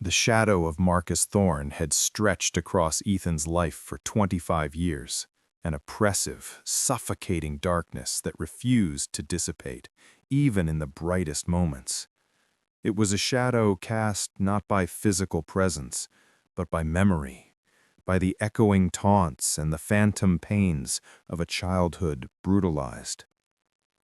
The shadow of Marcus Thorne had stretched across Ethan's life for 25 years, an oppressive, suffocating darkness that refused to dissipate, even in the brightest moments. It was a shadow cast not by physical presence, but by memory, by the echoing taunts and the phantom pains of a childhood brutalized.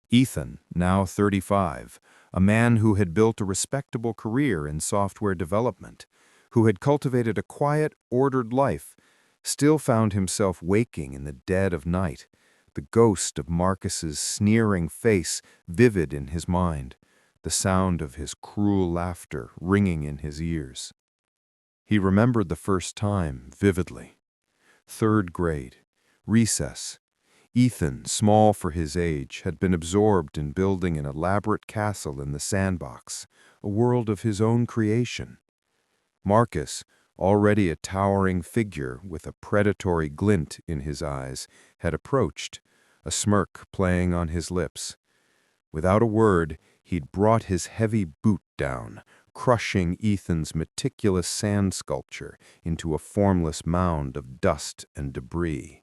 Ethan, now 35, a man who had built a respectable career in software development, who had cultivated a quiet, ordered life, still found himself waking in the dead of night, the ghost of Marcus's sneering face vivid in his mind, the sound of his cruel laughter ringing in his ears. He remembered the first time vividly. 3rd grade, recess. Ethan, small for his age, had been absorbed in building an elaborate castle in the sandbox, a world of his own creation. Marcus, already a towering figure with a predatory glint in his eyes, had approached, a smirk playing on his lips. Without a word, he'd brought his heavy boot down, crushing Ethan's meticulous sand sculpture into a formless mound of dust and debris.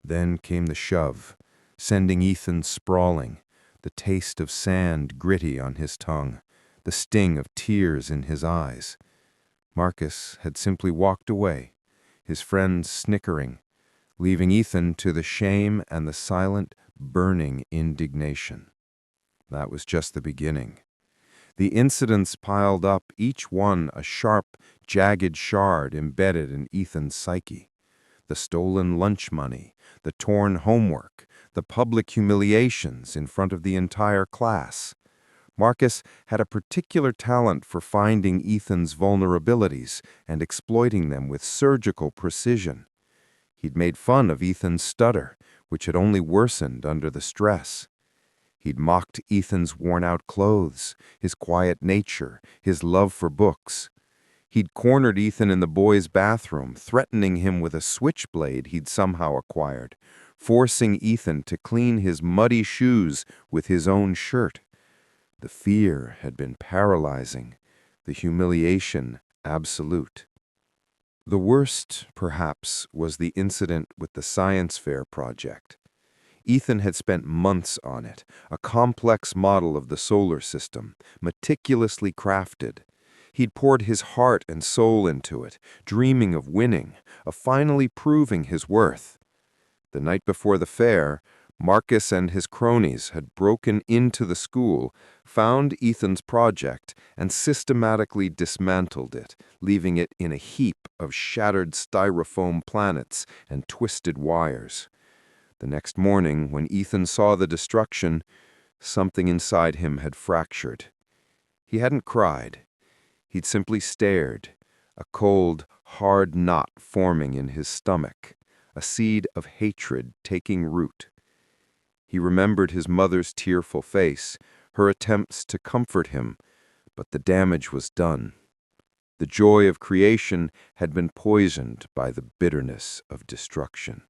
Then came the shove, sending Ethan sprawling, the taste of sand gritty on his tongue, the sting of tears in his eyes. Marcus had simply walked away, his friends snickering, leaving Ethan to the shame and the silent, burning indignation. That was just the beginning. The incidents piled up, each one a sharp, jagged shard embedded in Ethan's psyche. The stolen lunch money, the torn homework, the public humiliations in front of the entire class. Marcus had a particular talent for finding Ethan's vulnerabilities and exploiting them with surgical precision. He'd made fun of Ethan's stutter, which had only worsened under the stress. He'd mocked Ethan's worn-out clothes, his quiet nature, his love for books. He'd cornered Ethan in the boys' bathroom, threatening him with a switchblade he'd somehow acquired, forcing Ethan to clean his muddy shoes with his own shirt. The fear had been paralyzing, the humiliation absolute. The worst, perhaps, was the incident with the science fair project. Ethan had spent months on it, a complex model of the solar system, meticulously crafted. He'd poured his heart and soul into it, dreaming of winning, of finally proving his worth. The night before the fair, Marcus and his cronies had broken into the school, found Ethan's project, and systematically dismantled it, leaving it in a heap of shattered styrofoam planets and twisted wires. The next morning, when Ethan saw the destruction, something inside him had fractured. He hadn't cried. He'd simply stared, a cold, hard knot forming in his stomach, a seed of hatred taking root. He remembered his mother's tearful face, her attempts to comfort him, but the damage was done. The joy of creation had been poisoned by the bitterness of destruction.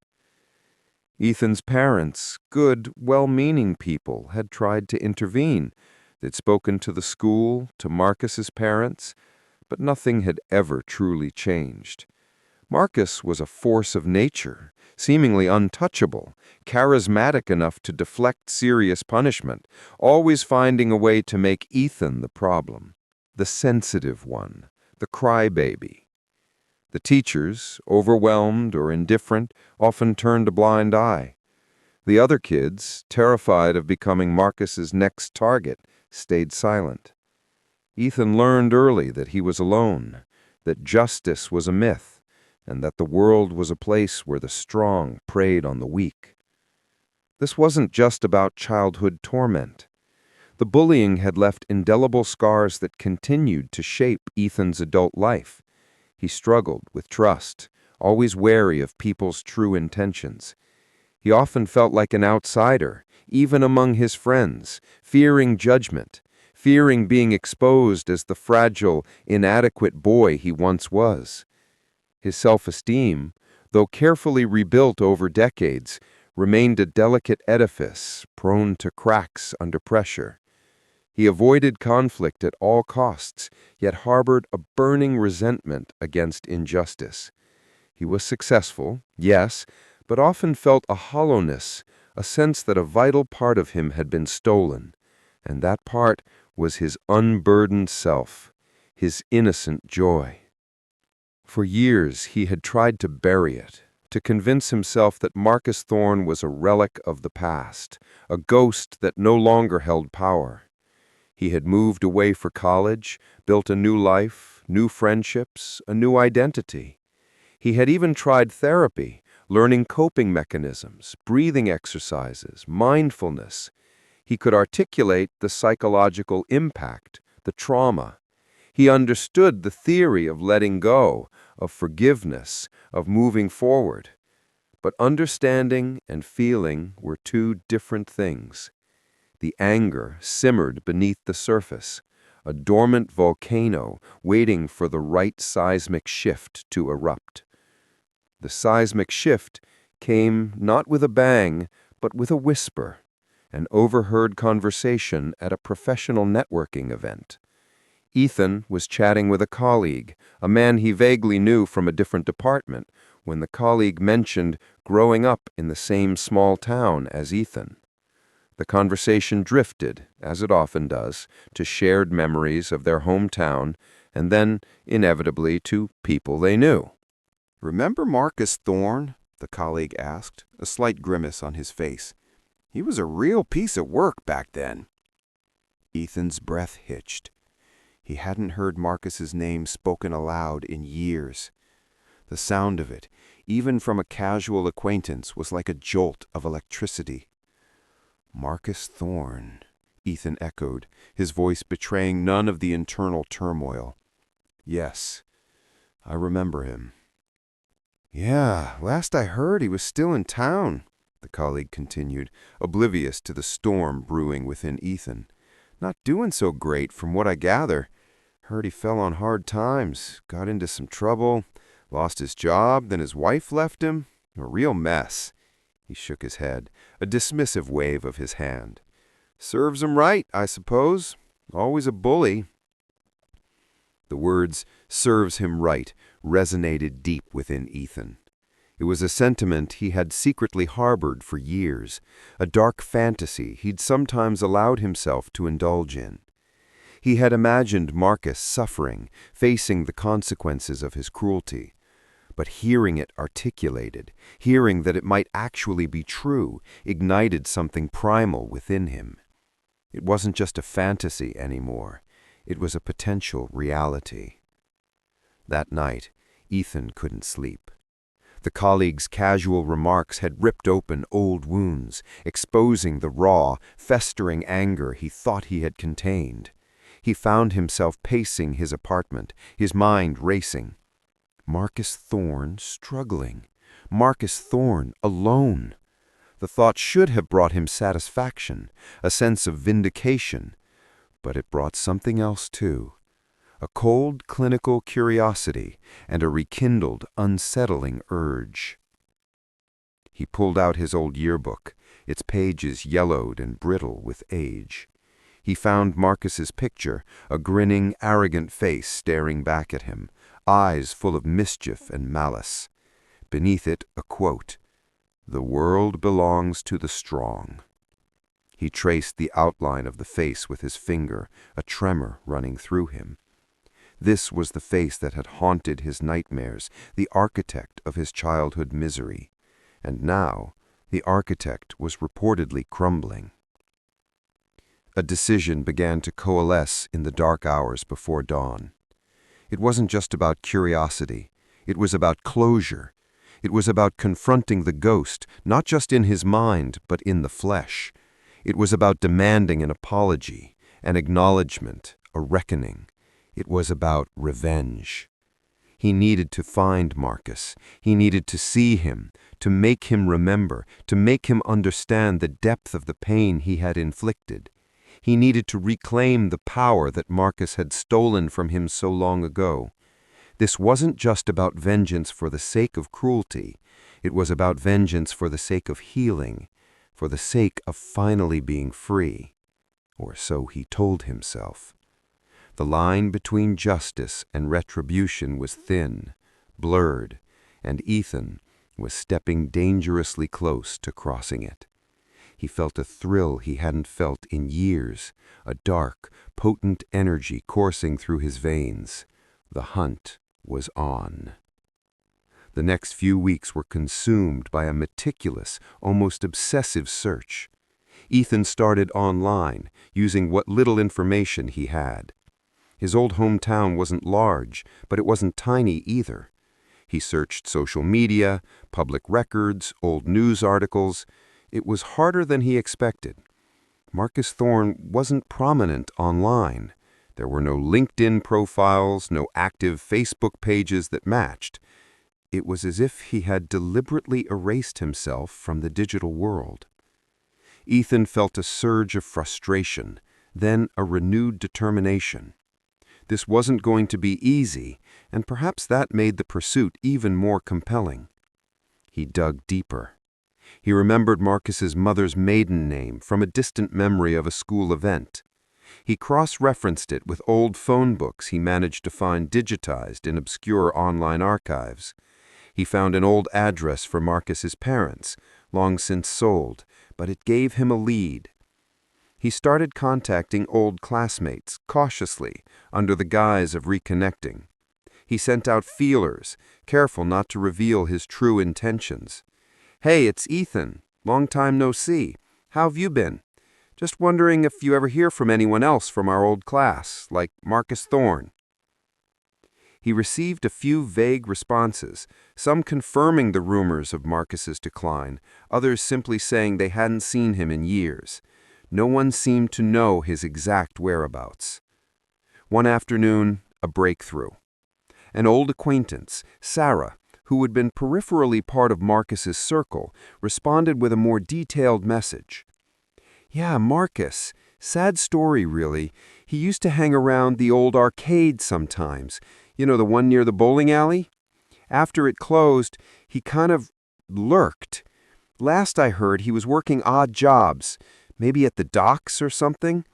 Ethan's parents, good, well-meaning people, had tried to intervene. They'd spoken to the school, to Marcus's parents, but nothing had ever truly changed. Marcus was a force of nature, seemingly untouchable, charismatic enough to deflect serious punishment, always finding a way to make Ethan the problem, the sensitive one, the crybaby. The teachers, overwhelmed or indifferent, often turned a blind eye. The other kids, terrified of becoming Marcus's next target, stayed silent. Ethan learned early that he was alone, that justice was a myth, and that the world was a place where the strong preyed on the weak. This wasn't just about childhood torment. The bullying had left indelible scars that continued to shape Ethan's adult life. He struggled with trust, always wary of people's true intentions. He often felt like an outsider, even among his friends, fearing judgment, fearing being exposed as the fragile, inadequate boy he once was. His self-esteem, though carefully rebuilt over decades, remained a delicate edifice prone to cracks under pressure. He avoided conflict at all costs, yet harbored a burning resentment against injustice. He was successful, yes, but often felt a hollowness, a sense that a vital part of him had been stolen, and that part was his unburdened self, his innocent joy. For years he had tried to bury it, to convince himself that Marcus Thorne was a relic of the past, a ghost that no longer held power. He had moved away for college, built a new life, new friendships, a new identity. He had even tried therapy, learning coping mechanisms, breathing exercises, mindfulness. He could articulate the psychological impact, the trauma. He understood the theory of letting go, of forgiveness, of moving forward. But understanding and feeling were two different things. The anger simmered beneath the surface, a dormant volcano waiting for the right seismic shift to erupt. The seismic shift came not with a bang, but with a whisper, an overheard conversation at a professional networking event. Ethan was chatting with a colleague, a man he vaguely knew from a different department, when the colleague mentioned growing up in the same small town as Ethan. The conversation drifted, as it often does, to shared memories of their hometown, and then, inevitably, to people they knew. "Remember Marcus Thorne?" the colleague asked, a slight grimace on his face. "He was a real piece of work back then." Ethan's breath hitched. He hadn't heard Marcus's name spoken aloud in years. The sound of it, even from a casual acquaintance, was like a jolt of electricity. "Marcus Thorne," Ethan echoed, his voice betraying none of the internal turmoil. "Yes, I remember him." "Yeah, last I heard he was still in town," the colleague continued, oblivious to the storm brewing within Ethan. "Not doing so great, from what I gather. Heard he fell on hard times, got into some trouble, lost his job, then his wife left him. A real mess." He shook his head, a dismissive wave of his hand. "Serves him right, I suppose. Always a bully." The words, "serves him right," resonated deep within Ethan. It was a sentiment he had secretly harbored for years, a dark fantasy he'd sometimes allowed himself to indulge in. He had imagined Marcus suffering, facing the consequences of his cruelty. But hearing it articulated, hearing that it might actually be true, ignited something primal within him. It wasn't just a fantasy anymore. It was a potential reality. That night, Ethan couldn't sleep. The colleague's casual remarks had ripped open old wounds, exposing the raw, festering anger he thought he had contained. He found himself pacing his apartment, his mind racing. Marcus Thorne struggling. Marcus Thorne alone. The thought should have brought him satisfaction, a sense of vindication. But it brought something else too. A cold, clinical curiosity and a rekindled, unsettling urge. He pulled out his old yearbook, its pages yellowed and brittle with age. He found Marcus's picture, a grinning, arrogant face staring back at him, eyes full of mischief and malice. Beneath it, a quote, "The world belongs to the strong." He traced the outline of the face with his finger, a tremor running through him. This was the face that had haunted his nightmares, the architect of his childhood misery. And now, the architect was reportedly crumbling. A decision began to coalesce in the dark hours before dawn. It wasn't just about curiosity. It was about closure. It was about confronting the ghost, not just in his mind, but in the flesh. It was about demanding an apology, an acknowledgement, a reckoning. It was about revenge. He needed to find Marcus. He needed to see him, to make him remember, to make him understand the depth of the pain he had inflicted. He needed to reclaim the power that Marcus had stolen from him so long ago. This wasn't just about vengeance for the sake of cruelty. It was about vengeance for the sake of healing, for the sake of finally being free. or so he told himself. The line between justice and retribution was thin, blurred, and Ethan was stepping dangerously close to crossing it. He felt a thrill he hadn't felt in years, a dark, potent energy coursing through his veins. The hunt was on. The next few weeks were consumed by a meticulous, almost obsessive search. Ethan started online, using what little information he had. His old hometown wasn't large, but it wasn't tiny either. He searched social media, public records, old news articles. It was harder than he expected. Marcus Thorne wasn't prominent online. There were no LinkedIn profiles, no active Facebook pages that matched. It was as if he had deliberately erased himself from the digital world. Ethan felt a surge of frustration, then a renewed determination. This wasn't going to be easy, and perhaps that made the pursuit even more compelling. He dug deeper. He remembered Marcus's mother's maiden name from a distant memory of a school event. He cross-referenced it with old phone books he managed to find digitized in obscure online archives. He found an old address for Marcus's parents, long since sold, but it gave him a lead. He started contacting old classmates, cautiously, under the guise of reconnecting. He sent out feelers, careful not to reveal his true intentions. "Hey, it's Ethan. Long time no see. How have you been? Just wondering if you ever hear from anyone else from our old class, like Marcus Thorne." He received a few vague responses, some confirming the rumors of Marcus's decline, others simply saying they hadn't seen him in years. No one seemed to know his exact whereabouts. One afternoon, a breakthrough. An old acquaintance, Sarah, who had been peripherally part of Marcus's circle, responded with a more detailed message. "Yeah, Marcus. Sad story, really. He used to hang around the old arcade sometimes. You know, the one near the bowling alley? After it closed, he kind of lurked. Last I heard, he was working odd jobs, maybe at the docks or something,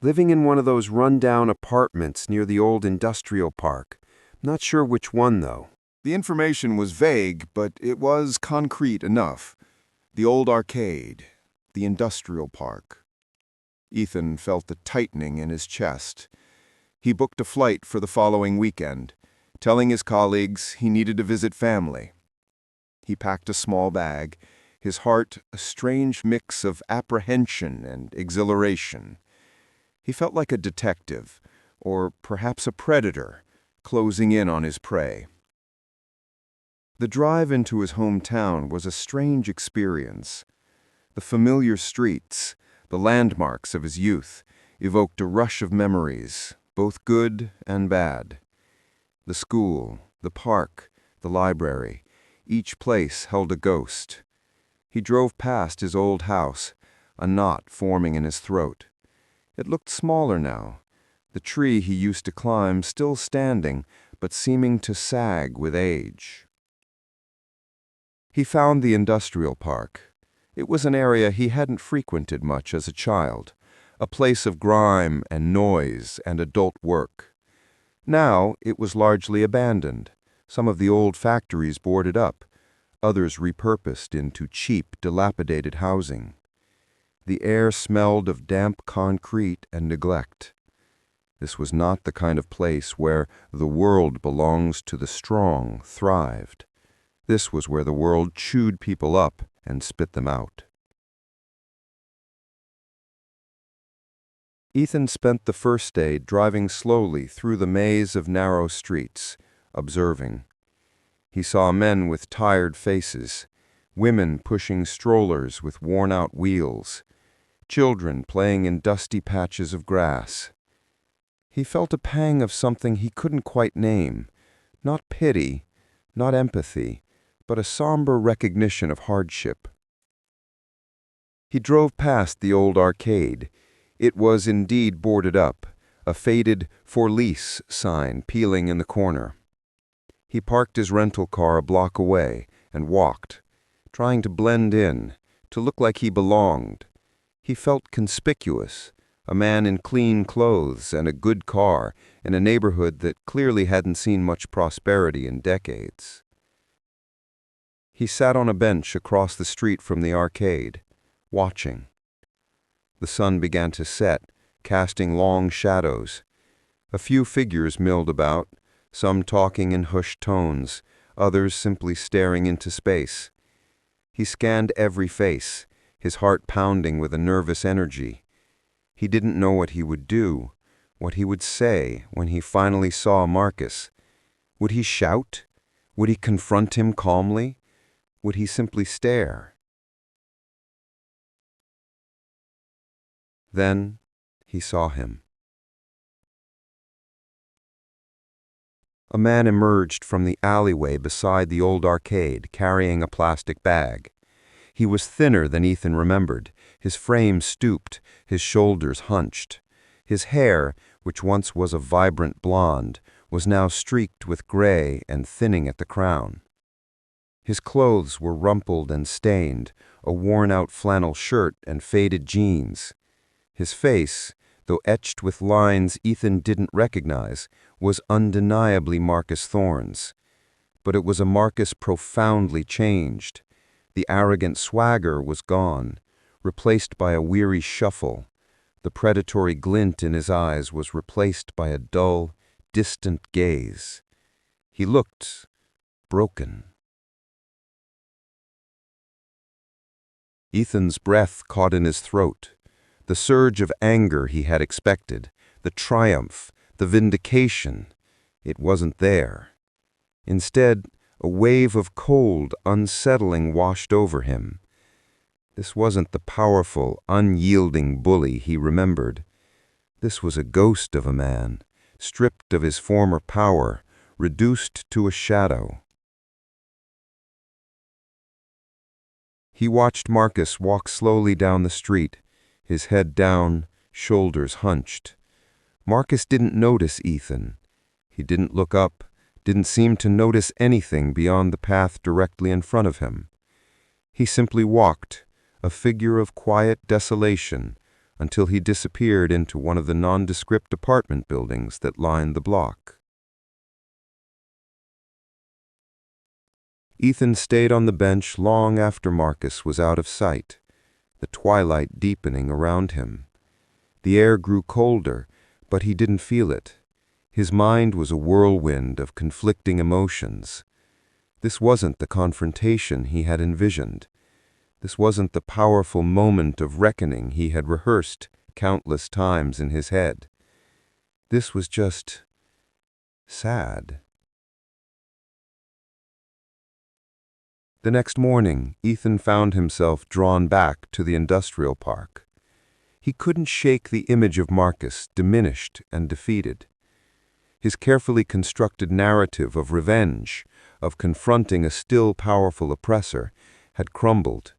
living in one of those run-down apartments near the old industrial park. Not sure which one, though." The information was vague, but it was concrete enough. The old arcade, the industrial park. Ethan felt the tightening in his chest. He booked a flight for the following weekend, telling his colleagues he needed to visit family. He packed a small bag, his heart a strange mix of apprehension and exhilaration. He felt like a detective, or perhaps a predator, closing in on his prey. The drive into his hometown was a strange experience. The familiar streets, the landmarks of his youth, evoked a rush of memories, both good and bad. The school, the park, the library, each place held a ghost. He drove past his old house, a knot forming in his throat. It looked smaller now, the tree he used to climb still standing, but seeming to sag with age. He found the industrial park. It was an area he hadn't frequented much as a child, a place of grime and noise and adult work. Now it was largely abandoned, some of the old factories boarded up, others repurposed into cheap, dilapidated housing. The air smelled of damp concrete and neglect. This was not the kind of place where "the world belongs to the strong" thrived. This was where the world chewed people up and spit them out. Ethan spent the first day driving slowly through the maze of narrow streets, observing. He saw men with tired faces, women pushing strollers with worn-out wheels, children playing in dusty patches of grass. He felt a pang of something he couldn't quite name, not pity, not empathy, but a somber recognition of hardship. He drove past the old arcade. It was indeed boarded up, a faded "For Lease" sign peeling in the corner. He parked his rental car a block away and walked, trying to blend in, to look like he belonged. He felt conspicuous, A man in clean clothes and a good car in a neighborhood that clearly hadn't seen much prosperity in decades. He sat on a bench across the street from the arcade, watching. The sun began to set, casting long shadows. A few figures milled about, some talking in hushed tones, others simply staring into space. He scanned every face, his heart pounding with a nervous energy. He didn't know what he would do, what he would say when he finally saw Marcus. Would he shout? Would he confront him calmly? Would he simply stare? Then he saw him. A man emerged from the alleyway beside the old arcade, carrying a plastic bag. He was thinner than Ethan remembered, his frame stooped, his shoulders hunched. His hair, which once was a vibrant blonde, was now streaked with gray and thinning at the crown. His clothes were rumpled and stained, a worn-out flannel shirt and faded jeans. His face, though etched with lines Ethan didn't recognize, was undeniably Marcus Thorne's. But it was a Marcus profoundly changed. The arrogant swagger was gone, replaced by a weary shuffle. The predatory glint in his eyes was replaced by a dull, distant gaze. He looked broken. Ethan's breath caught in his throat. The surge of anger he had expected, the triumph, the vindication, it wasn't there. Instead, a wave of cold, unsettling washed over him. This wasn't the powerful, unyielding bully he remembered. This was a ghost of a man, stripped of his former power, reduced to a shadow. He watched Marcus walk slowly down the street, his head down, shoulders hunched. Marcus didn't notice Ethan. He didn't look up, didn't seem to notice anything beyond the path directly in front of him. He simply walked, a figure of quiet desolation, until he disappeared into one of the nondescript apartment buildings that lined the block. Ethan stayed on the bench long after Marcus was out of sight, the twilight deepening around him. The air grew colder, but he didn't feel it. His mind was a whirlwind of conflicting emotions. This wasn't the confrontation he had envisioned. This wasn't the powerful moment of reckoning he had rehearsed countless times in his head. This was just sad. The next morning, Ethan found himself drawn back to the industrial park. He couldn't shake the image of Marcus, diminished and defeated. His carefully constructed narrative of revenge, of confronting a still powerful oppressor, had crumbled.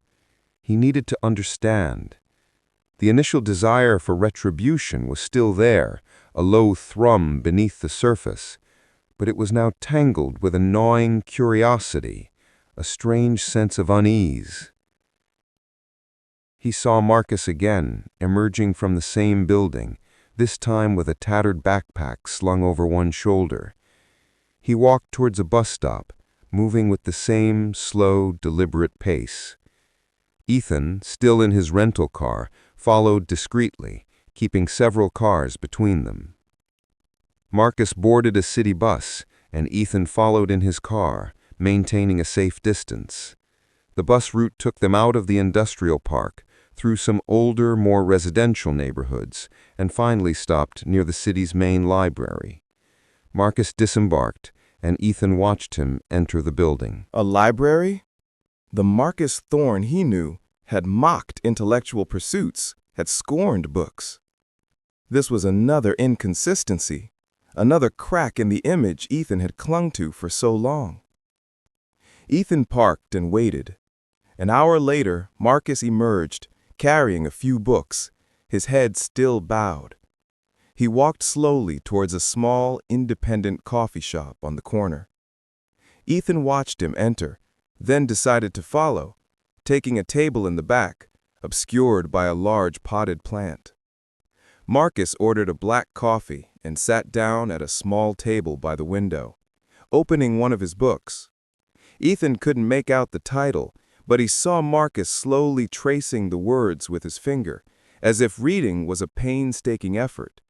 He needed to understand. The initial desire for retribution was still there, a low thrum beneath the surface, but it was now tangled with a gnawing curiosity, a strange sense of unease. He saw Marcus again, emerging from the same building, this time with a tattered backpack slung over one shoulder. He walked towards a bus stop, moving with the same slow, deliberate pace. Ethan, still in his rental car, followed discreetly, keeping several cars between them. Marcus boarded a city bus, and Ethan followed in his car, maintaining a safe distance. The bus route took them out of the industrial park, through some older, more residential neighborhoods, and finally stopped near the city's main library. Marcus disembarked, and Ethan watched him enter the building. A library? The Marcus Thorne he knew had mocked intellectual pursuits, had scorned books. This was another inconsistency, another crack in the image Ethan had clung to for so long. Ethan parked and waited. An hour later, Marcus emerged, carrying a few books, his head still bowed. He walked slowly towards a small, independent coffee shop on the corner. Ethan watched him enter, then decided to follow, taking a table in the back, obscured by a large potted plant. Marcus ordered a black coffee and sat down at a small table by the window, opening one of his books. Ethan couldn't make out the title, but he saw Marcus slowly tracing the words with his finger, as if reading was a painstaking effort.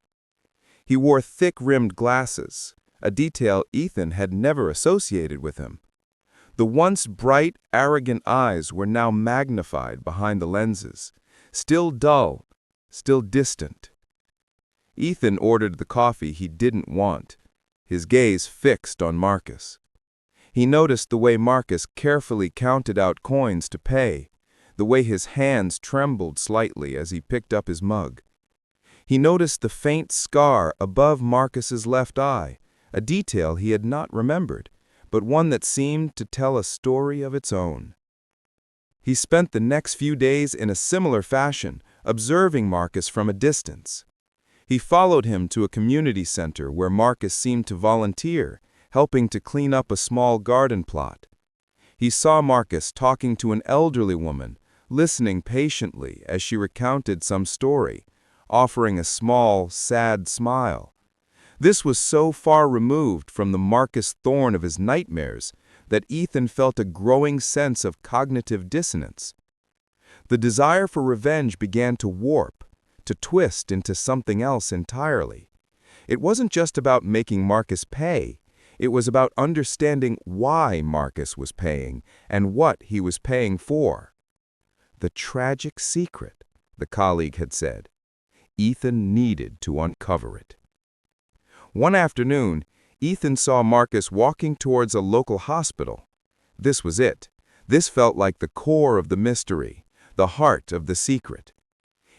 He wore thick-rimmed glasses, a detail Ethan had never associated with him. The once bright, arrogant eyes were now magnified behind the lenses, still dull, still distant. Ethan ordered the coffee he didn't want, his gaze fixed on Marcus. He noticed the way Marcus carefully counted out coins to pay, the way his hands trembled slightly as he picked up his mug. He noticed the faint scar above Marcus's left eye, a detail he had not remembered, but one that seemed to tell a story of its own. He spent the next few days in a similar fashion, observing Marcus from a distance. He followed him to a community center where Marcus seemed to volunteer, helping to clean up a small garden plot. He saw Marcus talking to an elderly woman, listening patiently as she recounted some story, offering a small, sad smile. This was so far removed from the Marcus Thorne of his nightmares that Ethan felt a growing sense of cognitive dissonance. The desire for revenge began to warp, to twist into something else entirely. It wasn't just about making Marcus pay. It was about understanding why Marcus was paying and what he was paying for. The tragic secret, the colleague had said. Ethan needed to uncover it. One afternoon, Ethan saw Marcus walking towards a local hospital. This was it. This felt like the core of the mystery, the heart of the secret.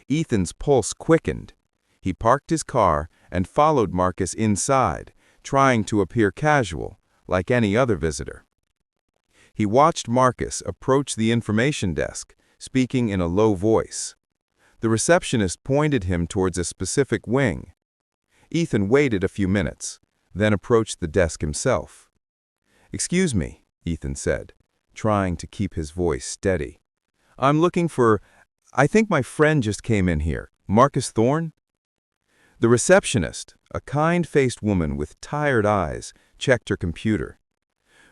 Ethan's pulse quickened. He parked his car and followed Marcus inside, trying to appear casual, like any other visitor. He watched Marcus approach the information desk, speaking in a low voice. The receptionist pointed him towards a specific wing. Ethan waited a few minutes, then approached the desk himself. "Excuse me," Ethan said, trying to keep his voice steady. "I'm looking for... I think my friend just came in here. Marcus Thorne?" The receptionist, a kind-faced woman with tired eyes, checked her computer.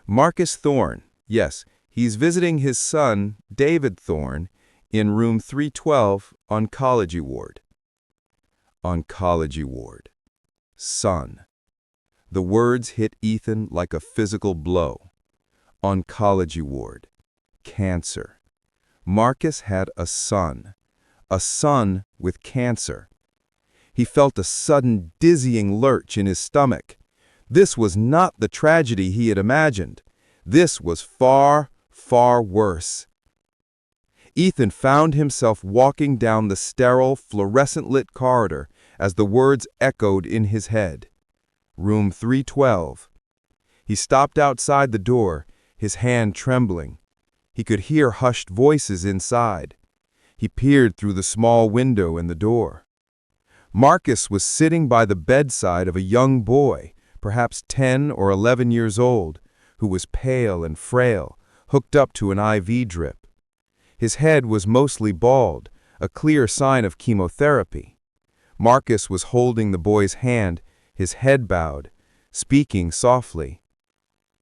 "Marcus Thorne, yes, he's visiting his son, David Thorne, in room 312, oncology ward." Oncology ward. Son. The words hit Ethan like a physical blow. Oncology ward. Cancer. Marcus had a son with cancer. He felt a sudden dizzying lurch in his stomach. This was not the tragedy he had imagined. This was far, far worse. Ethan found himself walking down the sterile, fluorescent-lit corridor as the words echoed in his head. Room 312. He stopped outside the door, his hand trembling. He could hear hushed voices inside. He peered through the small window in the door. Marcus was sitting by the bedside of a young boy, perhaps 10 or 11 years old, who was pale and frail, hooked up to an IV drip. His head was mostly bald, a clear sign of chemotherapy. Marcus was holding the boy's hand, his head bowed, speaking softly.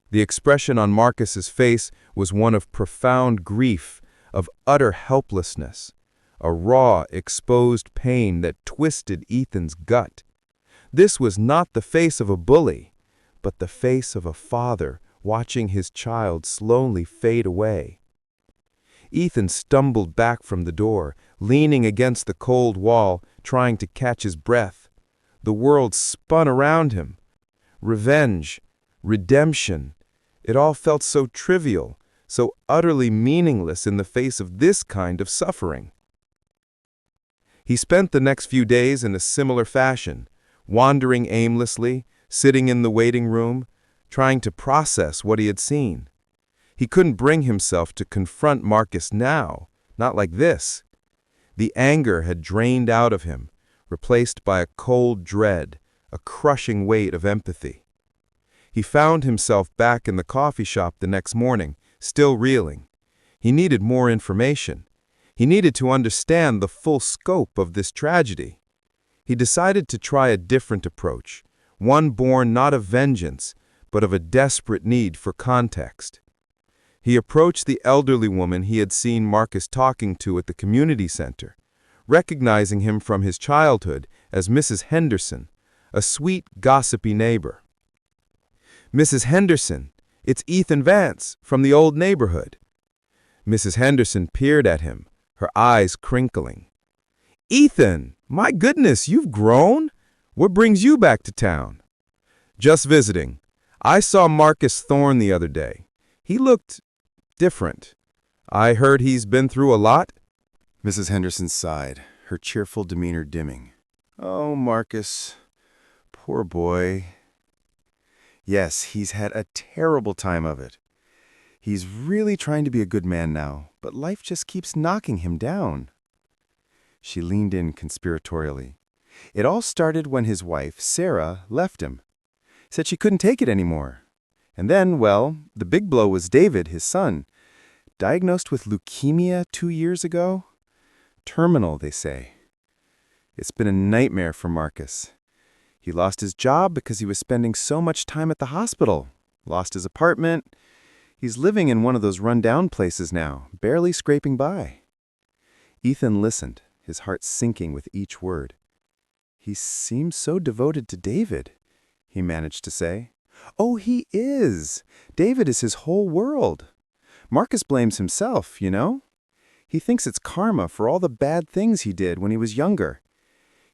The expression on Marcus's face was one of profound grief, of utter helplessness, a raw, exposed pain that twisted Ethan's gut. This was not the face of a bully, but the face of a father watching his child slowly fade away. Ethan stumbled back from the door, leaning against the cold wall, trying to catch his breath. The world spun around him. Revenge, redemption, it all felt so trivial, so utterly meaningless in the face of this kind of suffering. He spent the next few days in a similar fashion, wandering aimlessly, sitting in the waiting room, trying to process what he had seen. He couldn't bring himself to confront Marcus now, not like this. The anger had drained out of him, replaced by a cold dread, a crushing weight of empathy. He found himself back in the coffee shop the next morning, still reeling. He needed more information. He needed to understand the full scope of this tragedy. He decided to try a different approach, one born not of vengeance, but of a desperate need for context. He approached the elderly woman he had seen Marcus talking to at the community center, recognizing him from his childhood as Mrs. Henderson, a sweet, gossipy neighbor. "Mrs. Henderson, it's Ethan Vance from the old neighborhood." Mrs. Henderson peered at him, her eyes crinkling. "Ethan, my goodness, you've grown. What brings you back to town?" "Just visiting. I saw Marcus Thorne the other day. He looked different. I heard he's been through a lot." Mrs. Henderson sighed, her cheerful demeanor dimming. "Oh, Marcus, poor boy. Yes, he's had a terrible time of it. He's really trying to be a good man now, but life just keeps knocking him down." She leaned in conspiratorially. "It all started when his wife, Sarah, left him. Said she couldn't take it anymore. And then, well, the big blow was David, his son, diagnosed with leukemia 2 years ago. Terminal, they say. It's been a nightmare for Marcus. He lost his job because he was spending so much time at the hospital, lost his apartment. He's living in one of those run-down places now, barely scraping by." Ethan listened, his heart sinking with each word. "He seems so devoted to David," he managed to say. "Oh, he is. David is his whole world. Marcus blames himself, you know? He thinks it's karma for all the bad things he did when he was younger.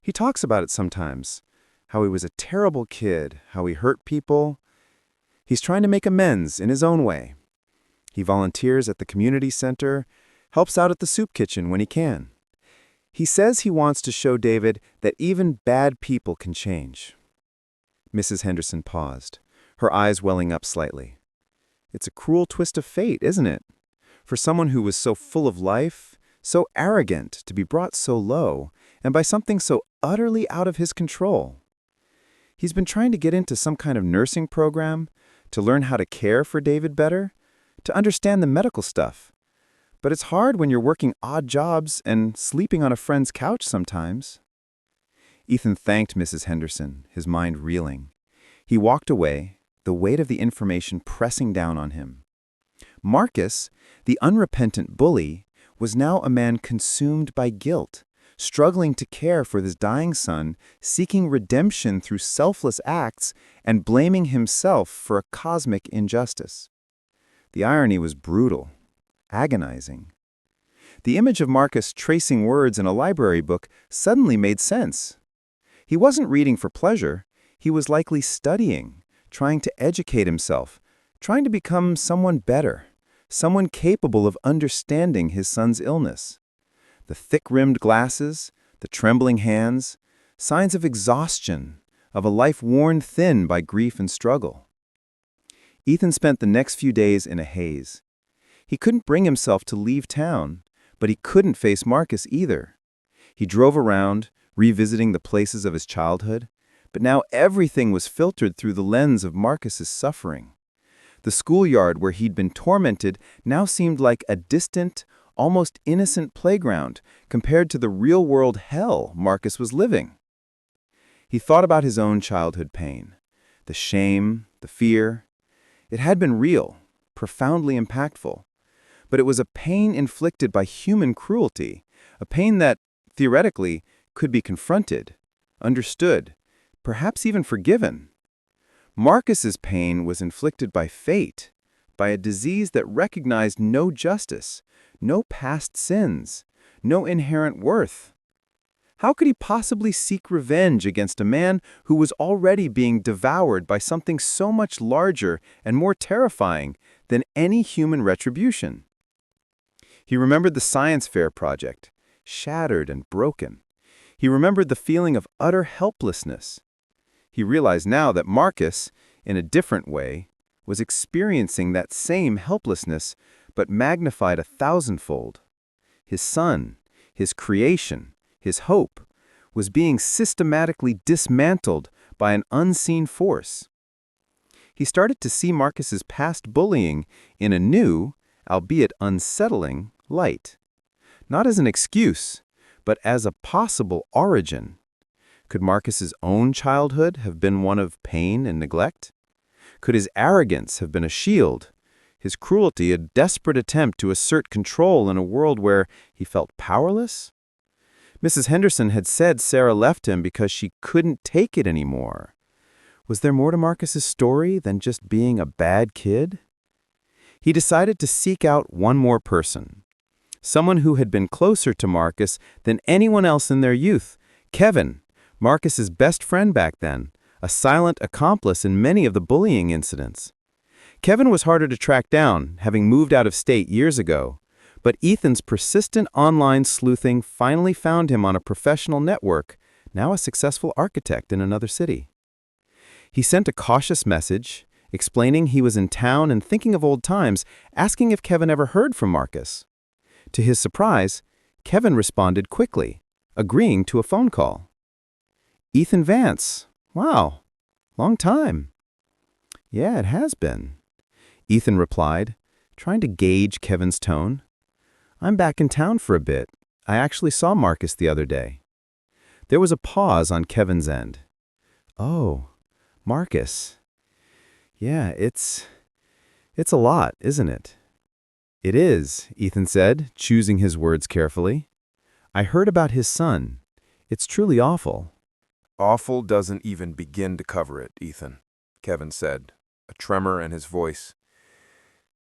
He talks about it sometimes, how he was a terrible kid, how he hurt people. He's trying to make amends in his own way. He volunteers at the community center, helps out at the soup kitchen when he can. He says he wants to show David that even bad people can change." Mrs. Henderson paused, her eyes welling up slightly. "It's a cruel twist of fate, isn't it? For someone who was so full of life, so arrogant, to be brought so low, and by something so utterly out of his control. He's been trying to get into some kind of nursing program, to learn how to care for David better, to understand the medical stuff. But it's hard when you're working odd jobs and sleeping on a friend's couch sometimes." Ethan thanked Mrs. Henderson, his mind reeling. He walked away, the weight of the information pressing down on him. Marcus, the unrepentant bully, was now a man consumed by guilt, struggling to care for his dying son, seeking redemption through selfless acts, and blaming himself for a cosmic injustice. The irony was brutal, agonizing. The image of Marcus tracing words in a library book suddenly made sense. He wasn't reading for pleasure. He was likely studying, trying to educate himself, trying to become someone better, someone capable of understanding his son's illness. The thick-rimmed glasses, the trembling hands, signs of exhaustion, of a life worn thin by grief and struggle. Ethan spent the next few days in a haze. He couldn't bring himself to leave town, but he couldn't face Marcus either. He drove around, revisiting the places of his childhood, but now everything was filtered through the lens of Marcus's suffering. The schoolyard where he'd been tormented now seemed like a distant, almost innocent playground compared to the real-world hell Marcus was living. He thought about his own childhood pain, the shame, the fear. It had been real, profoundly impactful, but it was a pain inflicted by human cruelty, a pain that, theoretically, could be confronted, understood, perhaps even forgiven. Marcus's pain was inflicted by fate, by a disease that recognized no justice, no past sins, no inherent worth. How could he possibly seek revenge against a man who was already being devoured by something so much larger and more terrifying than any human retribution? He remembered the science fair project, shattered and broken. He remembered the feeling of utter helplessness. He realized now that Marcus, in a different way, was experiencing that same helplessness, but magnified 1,000-fold. His son, his creation, his hope, was being systematically dismantled by an unseen force. He started to see Marcus's past bullying in a new, albeit unsettling, light. Not as an excuse, but as a possible origin. Could Marcus's own childhood have been one of pain and neglect? Could his arrogance have been a shield, his cruelty a desperate attempt to assert control in a world where he felt powerless? Mrs. Henderson had said Sarah left him because she couldn't take it anymore. Was there more to Marcus's story than just being a bad kid? He decided to seek out one more person, someone who had been closer to Marcus than anyone else in their youth, Kevin, Marcus's best friend back then, a silent accomplice in many of the bullying incidents. Kevin was harder to track down, having moved out of state years ago, but Ethan's persistent online sleuthing finally found him on a professional network, now a successful architect in another city. He sent a cautious message, explaining he was in town and thinking of old times, asking if Kevin ever heard from Marcus. To his surprise, Kevin responded quickly, agreeing to a phone call. "Ethan Vance. Wow. Long time." "Yeah, it has been," Ethan replied, trying to gauge Kevin's tone. "I'm back in town for a bit. I actually saw Marcus the other day." There was a pause on Kevin's end. "Oh, Marcus. Yeah, it's a lot, isn't it?" "It is," Ethan said, choosing his words carefully. "I heard about his son. It's truly awful." "Awful doesn't even begin to cover it, Ethan," Kevin said, a tremor in his voice.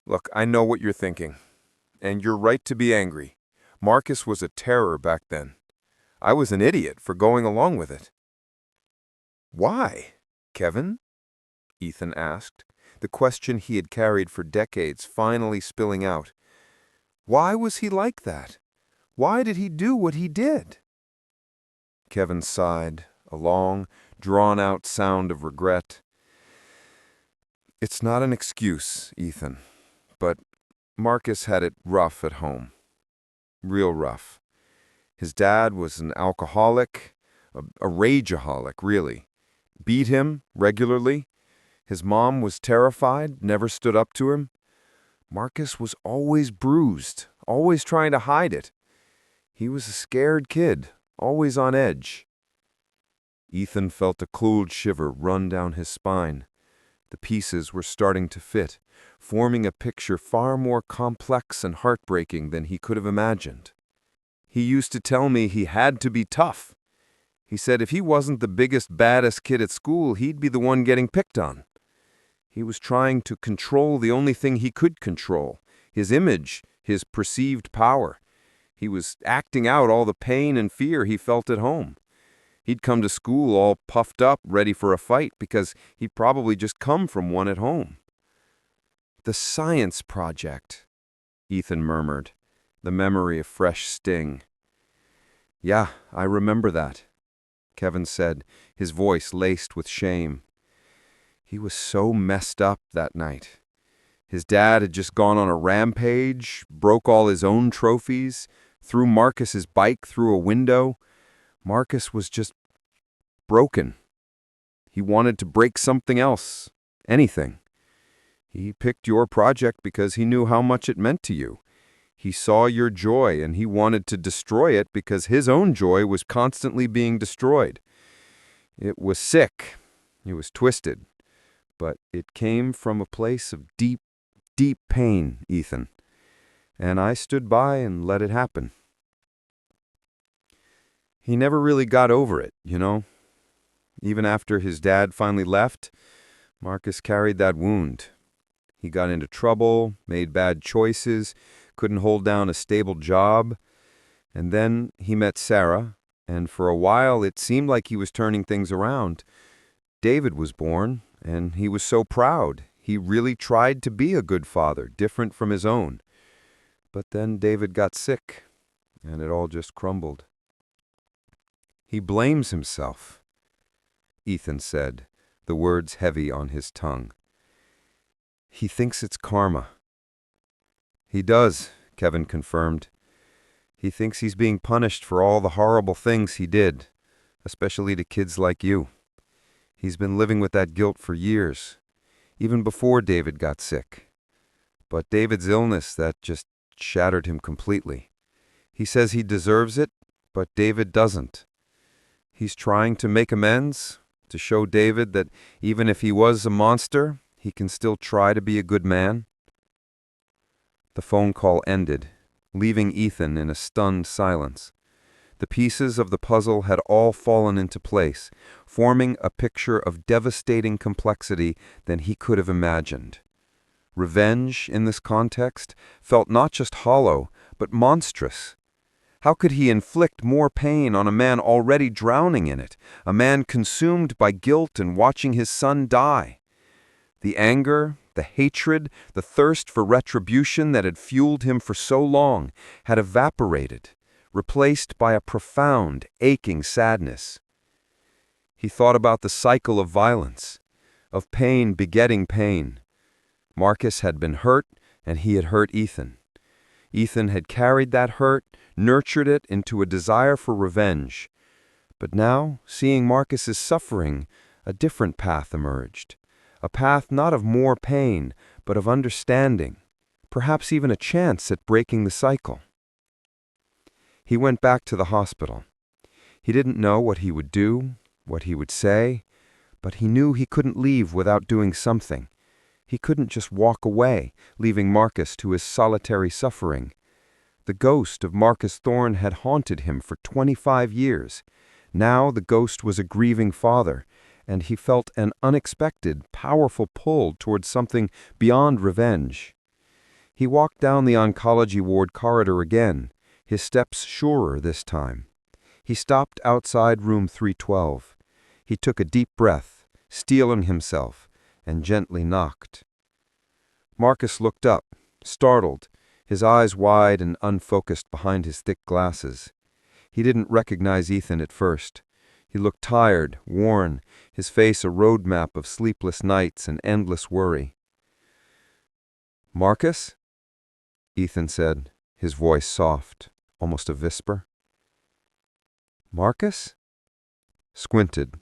"Look, I know what you're thinking, and you're right to be angry. Marcus was a terror back then. I was an idiot for going along with it." "Why, Kevin?" Ethan asked, the question he had carried for decades finally spilling out. "Why was he like that? Why did he do what he did?" Kevin sighed, a long, drawn-out sound of regret. "It's not an excuse, Ethan, but Marcus had it rough at home. Real rough. His dad was an alcoholic, a rageaholic, really. Beat him regularly. His mom was terrified, never stood up to him. Marcus was always bruised, always trying to hide it. He was a scared kid, always on edge." Ethan felt a cold shiver run down his spine. The pieces were starting to fit, forming a picture far more complex and heartbreaking than he could have imagined. "He used to tell me he had to be tough. He said if he wasn't the biggest, baddest kid at school, he'd be the one getting picked on. He was trying to control the only thing he could control, his image, his perceived power. He was acting out all the pain and fear he felt at home. He'd come to school all puffed up, ready for a fight, because he'd probably just come from one at home." "The science project," Ethan murmured, the memory a fresh sting. "Yeah, I remember that," Kevin said, his voice laced with shame. "He was so messed up that night. His dad had just gone on a rampage, broke all his own trophies, threw Marcus's bike through a window. Marcus was just broken. He wanted to break something else, anything. He picked your project because he knew how much it meant to you. He saw your joy and he wanted to destroy it because his own joy was constantly being destroyed. It was sick. It was twisted. But it came from a place of deep, deep pain, Ethan. And I stood by and let it happen." He never really got over it, you know. Even after his dad finally left, Marcus carried that wound. He got into trouble, made bad choices, couldn't hold down a stable job. And then he met Sarah, and for a while it seemed like he was turning things around. David was born, and he was so proud. He really tried to be a good father, different from his own. But then David got sick, and it all just crumbled. "He blames himself," Ethan said, the words heavy on his tongue. "He thinks it's karma." "He does," Kevin confirmed. "He thinks he's being punished for all the horrible things he did, especially to kids like you. He's been living with that guilt for years, even before David got sick. But David's illness, that just shattered him completely. He says he deserves it, but David doesn't. He's trying to make amends, to show David that even if he was a monster, he can still try to be a good man. The phone call ended, leaving Ethan in a stunned silence. The pieces of the puzzle had all fallen into place, forming a picture of devastating complexity than he could have imagined. Revenge, in this context, felt not just hollow, but monstrous. How could he inflict more pain on a man already drowning in it, a man consumed by guilt and watching his son die? The anger, the hatred, the thirst for retribution that had fueled him for so long had evaporated, replaced by a profound, aching sadness. He thought about the cycle of violence, of pain begetting pain. Marcus had been hurt, and he had hurt Ethan. Ethan had carried that hurt, nurtured it into a desire for revenge. But now, seeing Marcus's suffering, a different path emerged. A path not of more pain, but of understanding, perhaps even a chance at breaking the cycle. He went back to the hospital. He didn't know what he would do, what he would say, but he knew he couldn't leave without doing something. He couldn't just walk away, leaving Marcus to his solitary suffering. The ghost of Marcus Thorne had haunted him for 25 years. Now the ghost was a grieving father, and he felt an unexpected, powerful pull towards something beyond revenge. He walked down the oncology ward corridor again, his steps surer this time. He stopped outside room 312. He took a deep breath, steeling himself, and gently knocked. Marcus looked up, startled, his eyes wide and unfocused behind his thick glasses. He didn't recognize Ethan at first. He looked tired, worn, his face a roadmap of sleepless nights and endless worry. "Marcus?" Ethan said, his voice soft, almost a whisper. "Marcus?" Squinted.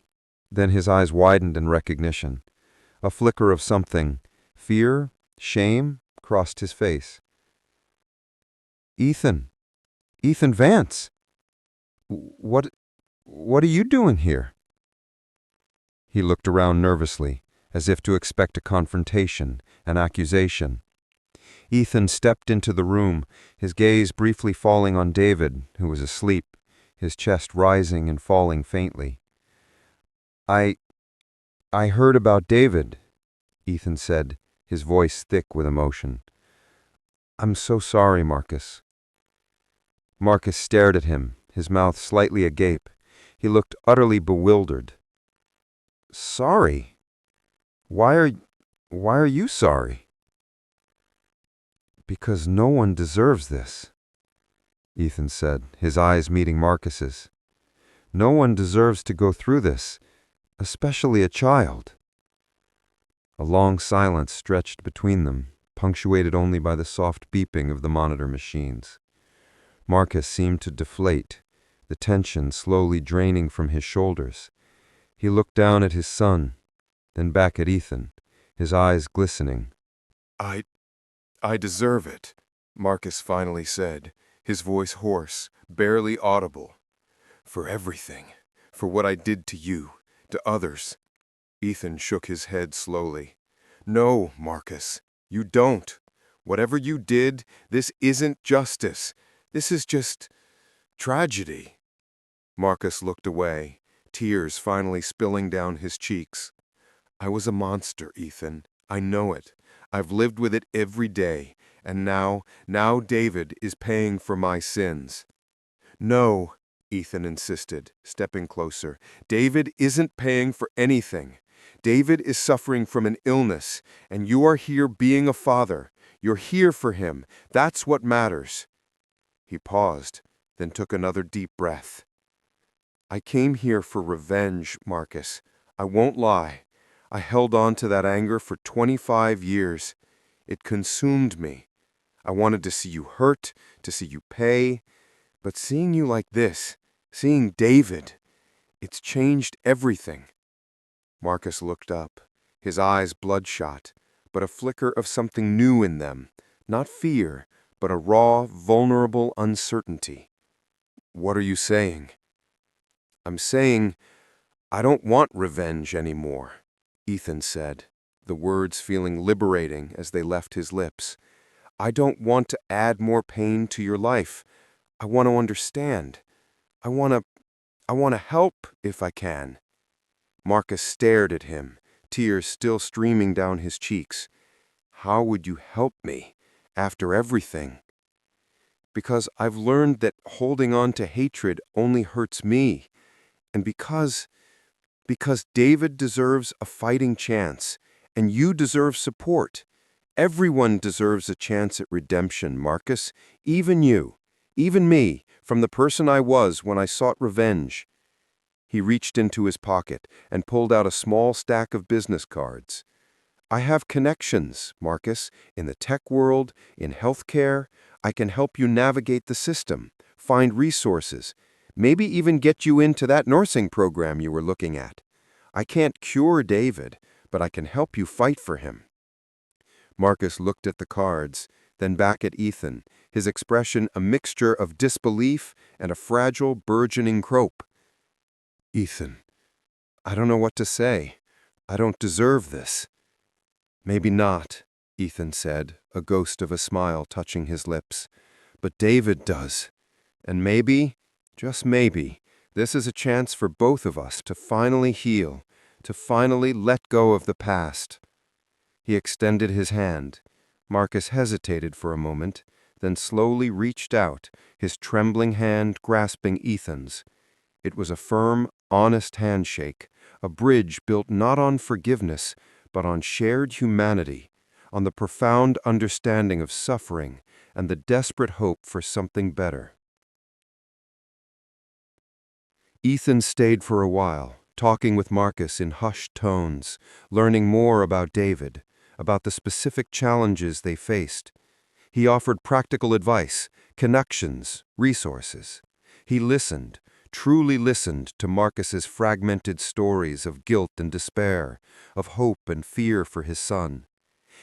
Then his eyes widened in recognition. A flicker of something, fear, shame, crossed his face. "Ethan. Ethan Vance. What are you doing here?" He looked around nervously, as if to expect a confrontation, an accusation. Ethan stepped into the room, his gaze briefly falling on David, who was asleep, his chest rising and falling faintly. I heard about David," Ethan said, his voice thick with emotion. "I'm so sorry, Marcus." Marcus stared at him, his mouth slightly agape. He looked utterly bewildered. "Sorry? Why are you sorry?" "Because no one deserves this," Ethan said, his eyes meeting Marcus's. "No one deserves to go through this, especially a child." A long silence stretched between them, punctuated only by the soft beeping of the monitor machines. Marcus seemed to deflate, the tension slowly draining from his shoulders. He looked down at his son, then back at Ethan, his eyes glistening. I deserve it," Marcus finally said, his voice hoarse, barely audible. "For everything. For what I did to you, to others." Ethan shook his head slowly. "No, Marcus, you don't. Whatever you did, this isn't justice. This is just tragedy." Marcus looked away, tears finally spilling down his cheeks. "I was a monster, Ethan. I know it. I've lived with it every day, and now David is paying for my sins." "No," Ethan insisted, stepping closer. "David isn't paying for anything. David is suffering from an illness, and you are here being a father. You're here for him. That's what matters." He paused, then took another deep breath. "I came here for revenge, Marcus. I won't lie. I held on to that anger for 25 years. It consumed me. I wanted to see you hurt, to see you pay. But seeing you like this, seeing David, it's changed everything." Marcus looked up, his eyes bloodshot, but a flicker of something new in them, not fear, but a raw, vulnerable uncertainty. "What are you saying?" I'm saying I don't want revenge anymore, Ethan said, the words feeling liberating as they left his lips. I don't want to add more pain to your life. I want to understand. I want to help if I can. Marcus stared at him, tears still streaming down his cheeks. How would you help me after everything? Because I've learned that holding on to hatred only hurts me, and because David deserves a fighting chance, and you deserve support. Everyone deserves a chance at redemption, Marcus, even you, even me, from the person I was when I sought revenge. He reached into his pocket and pulled out a small stack of business cards. I have connections, Marcus, in the tech world, in healthcare. I can help you navigate the system, find resources, maybe even get you into that nursing program you were looking at. I can't cure David, but I can help you fight for him. Marcus looked at the cards, then back at Ethan, his expression a mixture of disbelief and a fragile, burgeoning hope. Ethan, I don't know what to say. I don't deserve this. Maybe not, Ethan said, a ghost of a smile touching his lips. But David does. And maybe, just maybe, this is a chance for both of us to finally heal, to finally let go of the past. He extended his hand. Marcus hesitated for a moment, then slowly reached out, his trembling hand grasping Ethan's. It was a firm, honest handshake, a bridge built not on forgiveness, but on shared humanity, on the profound understanding of suffering and the desperate hope for something better. Ethan stayed for a while, talking with Marcus in hushed tones, learning more about David, about the specific challenges they faced. He offered practical advice, connections, resources. He listened, truly listened to Marcus's fragmented stories of guilt and despair, of hope and fear for his son.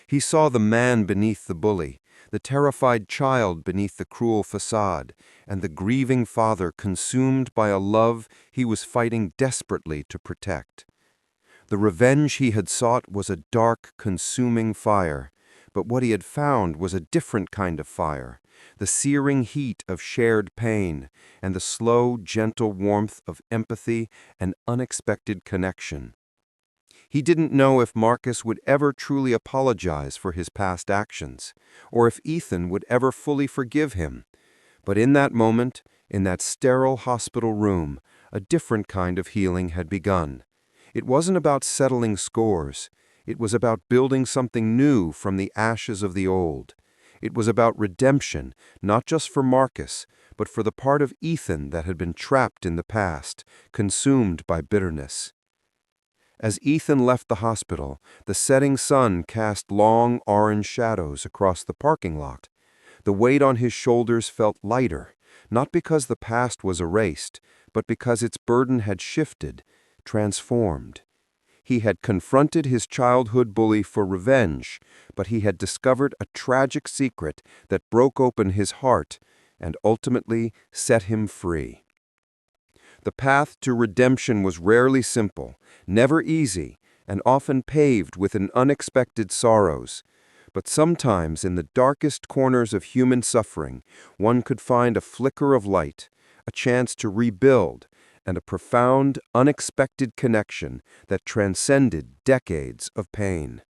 He saw the man beneath the bully, the terrified child beneath the cruel facade, and the grieving father consumed by a love he was fighting desperately to protect. The revenge he had sought was a dark, consuming fire, but what he had found was a different kind of fire, the searing heat of shared pain, and the slow, gentle warmth of empathy and unexpected connection. He didn't know if Marcus would ever truly apologize for his past actions, or if Ethan would ever fully forgive him. But in that moment, in that sterile hospital room, a different kind of healing had begun. It wasn't about settling scores. It was about building something new from the ashes of the old. It was about redemption, not just for Marcus, but for the part of Ethan that had been trapped in the past, consumed by bitterness. As Ethan left the hospital, the setting sun cast long orange shadows across the parking lot. The weight on his shoulders felt lighter, not because the past was erased, but because its burden had shifted, transformed. He had confronted his childhood bully for revenge, but he had discovered a tragic secret that broke open his heart and ultimately set him free. The path to redemption was rarely simple, never easy, and often paved with unexpected sorrows. But sometimes in the darkest corners of human suffering, one could find a flicker of light, a chance to rebuild, and a profound, unexpected connection that transcended decades of pain.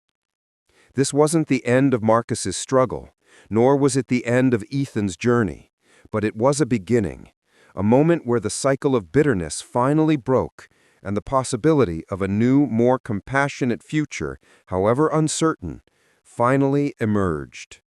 This wasn't the end of Marcus's struggle, nor was it the end of Ethan's journey, but it was a beginning, a moment where the cycle of bitterness finally broke, and the possibility of a new, more compassionate future, however uncertain, finally emerged.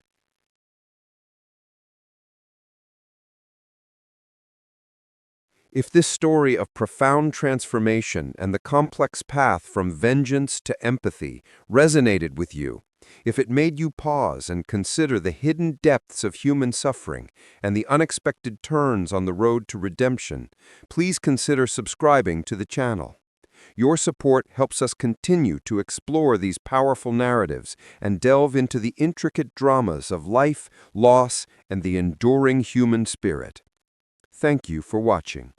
If this story of profound transformation and the complex path from vengeance to empathy resonated with you, if it made you pause and consider the hidden depths of human suffering and the unexpected turns on the road to redemption, please consider subscribing to the channel. Your support helps us continue to explore these powerful narratives and delve into the intricate dramas of life, loss, and the enduring human spirit. Thank you for watching.